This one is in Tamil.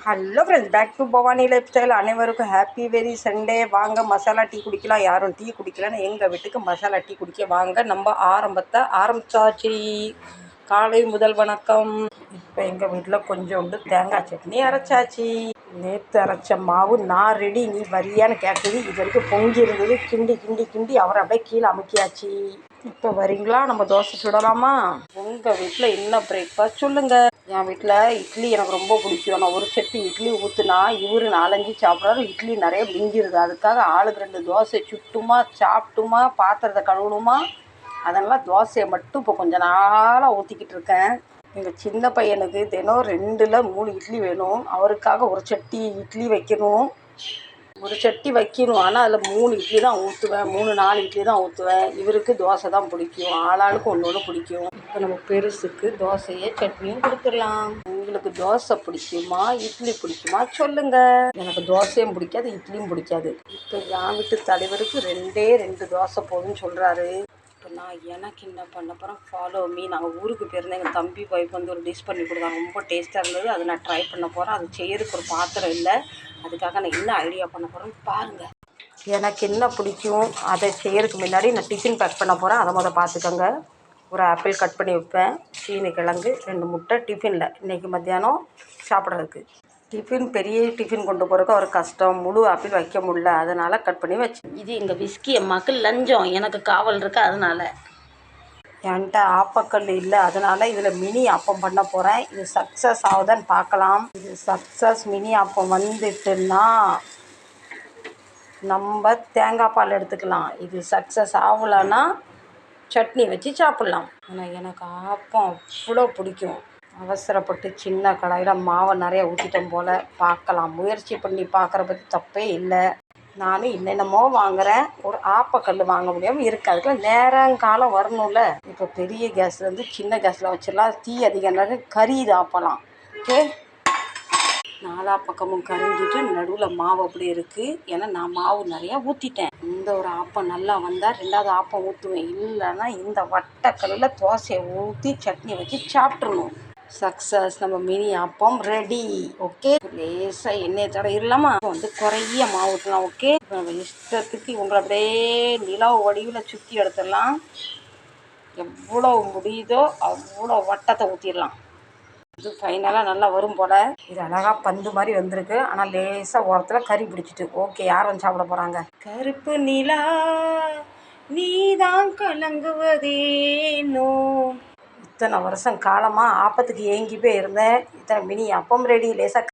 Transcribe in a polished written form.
Hello friends, back to Bhavani lifestyle. அனைவருக்கும் ஹாப்பி வெரி சண்டே. வாங்க மசாலா டீ குடிக்கலாம். யாரும் டீ குடிக்கலன்னு எங்கள் வீட்டுக்கு மசாலா டீ குடிக்க வாங்க. நம்ம ஆரம்பிச்சாச்சு. காலை முதல் வணக்கம். இப்போ எங்கள் வீட்டில் கொஞ்சோண்டு தேங்காய் சட்னி அரைச்சாச்சு. நேற்று அரைச்ச மாவு நான் ரெடி, நீ வரியான்னு கேட்குது. இது வரைக்கும் பொங்கி இருந்தது. கிண்டி கிண்டி கிண்டி அவரை அப்படியே கீழே அமுக்கியாச்சு. இப்போ வரீங்களா, நம்ம தோசை சுடலாமா? உங்கள் வீட்டில் என்ன பிரேக்ஃபாஸ்ட் சொல்லுங்கள். என் வீட்டில் இட்லி எனக்கு ரொம்ப பிடிக்கும். நான் ஒரு சட்டி இட்லி ஊற்றுனா இவர் 4-5 சாப்பிட்றாரு. இட்லி நிறைய மிஞ்சிருது. அதுக்காக ஆளுக்கு 2 தோசை சுட்டுமா சாப்பிட்டுமா பாத்திரத்தை கழுவணுமா, அதனால் தோசையை மட்டும் இப்போ கொஞ்சம் நாளாக ஊற்றிக்கிட்டு இருக்கேன். எங்கள் சின்ன பையனுக்கு தினம் 2-3 இட்லி வேணும். அவருக்காக ஒரு சட்டி இட்லி வைக்கணும். ஆனால் அதில் 3 இட்லி தான் ஊற்றுவேன். 3-4 இட்லி தான் ஊற்றுவேன். இவருக்கு தோசை தான் பிடிக்கும். ஆளாளுக்கு ஒன்று பிடிக்கும். இப்போ நம்ம பெருசுக்கு தோசையை சட்னியும் கொடுத்துடலாம். உங்களுக்கு தோசை பிடிக்குமா இட்லி பிடிக்குமா சொல்லுங்கள். எனக்கு தோசையும் பிடிக்காது, இட்லியும் பிடிக்காது. இப்போ என் வீட்டு தலைவருக்கு 2 தோசை போதும்னு சொல்கிறாரு. இப்போ நான் எனக்கு என்ன பண்ண போகிறேன், ஃபாலோ மீ. நாங்கள் ஊருக்கு போயிருந்தேன். எங்கள் தம்பி ஒய்ஃப் வந்து ஒரு டிஷ் பண்ணி கொடுத்தாங்க. ரொம்ப டேஸ்ட்டாக இருந்தது. அதை நான் ட்ரை பண்ண போகிறேன். அது செய்யறதுக்கு ஒரு பாத்திரம் இல்லை. அதுக்காக நான் என்ன ஐடியா பண்ண போகிறேன்னு பாருங்கள். எனக்கு என்ன பிடிக்கும் அதை செய்யறதுக்கு முன்னாடி நான் டிஃபின் பேக் பண்ண போகிறேன். அதை பார்த்துக்கோங்க. ஒரு ஆப்பிள் கட் பண்ணி வைப்பேன், சீனி கிழங்கு, 2 முட்டை டிஃபினில் இன்றைக்கி மத்தியானம் சாப்பிட்றதுக்கு. டிஃபின் பெரிய டிஃபின் கொண்டு போகிறதுக்கு ஒரு கஷ்டம், முழு ஆப்பிள் வைக்க முடியல, அதனால் கட் பண்ணி வச்சு. இது எங்கள் விஸ்கி அம்மாவுக்கு லஞ்சம், எனக்கு காவல் இருக்குது. அதனால் என்கிட்ட ஆப்பக்கல் இல்லை. அதனால் இதில் மினி ஆப்பம் பண்ண போகிறேன். இது சக்ஸஸ் ஆகுதான்னு பார்க்கலாம். இது சக்ஸஸ் மினி ஆப்பம் வந்துட்டுன்னா நம்ம தேங்காய் பால் எடுத்துக்கலாம். இது சக்ஸஸ் ஆகலைன்னா சட்னி வச்சு சாப்பிட்லாம். ஆனால் எனக்கு ஆப்பம் அவ்வளோ பிடிக்கும். அவசரப்பட்டு சின்ன கடாயில் மாவை நிறைய ஊற்றிட்டோம் போல். பார்க்கலாம், முயற்சி பண்ணி பார்க்குற பற்றி தப்பே இல்லை. நானும் என்னென்னமோ வாங்குகிறேன். ஒரு ஆப்பக்கல் வாங்க முடியாமல் இருக்குது. அதுக்குள்ள நேரங்காலம் வரணும்ல. இப்போ பெரிய கேஸ்லேருந்து சின்ன கேஸில் வச்சிடலாம். தீ அதிகம் நேரம் கறிது ஆப்பலாம். ஓகே, 4 பக்கமும் கரிஞ்சிட்டு நடுவில் மாவு அப்படி இருக்குது. ஏன்னா நான் மாவு நிறையா ஊற்றிட்டேன். இந்த ஒரு ஆப்பம் நல்லா வந்தால் 2வது ஆப்பம் ஊற்றுவேன். இல்லைன்னா இந்த வட்டக்கல்லில் தோசையை ஊற்றி சட்னி வச்சு சாப்பிட்றணும். சக்ஸஸ், நம்ம மினி ஆப்பம் ரெடி. ஓகே, லேசாக எண்ணெய் தடவிடலாமா? வந்து குறைய மாவு ஊற்றலாம். ஓகே, நம்ம இஷ்டத்துக்கு இவங்களை அப்படியே நிலா வடிவில் சுற்றி எடுத்துடலாம். எவ்வளோ முடியுதோ அவ்வளோ வட்டத்தை ஊற்றிடலாம். இது ஃபைனலாக நல்லா வரும் போல். இது அழகாக பந்து மாதிரி வந்திருக்கு. ஆனால் லேசாக ஓரத்தில் கறி பிடிச்சிட்டு. ஓகே, யார் வந்து சாப்பிட போகிறாங்க? கருப்பு நிலா நீதான் கலங்குவதேனோ. இத்தனை வருஷம் காலமாக ஆப்பத்துக்கு ஏங்கி போய் இருந்தேன். இத்தனை மினி அப்பம் ரெடி. லேசாக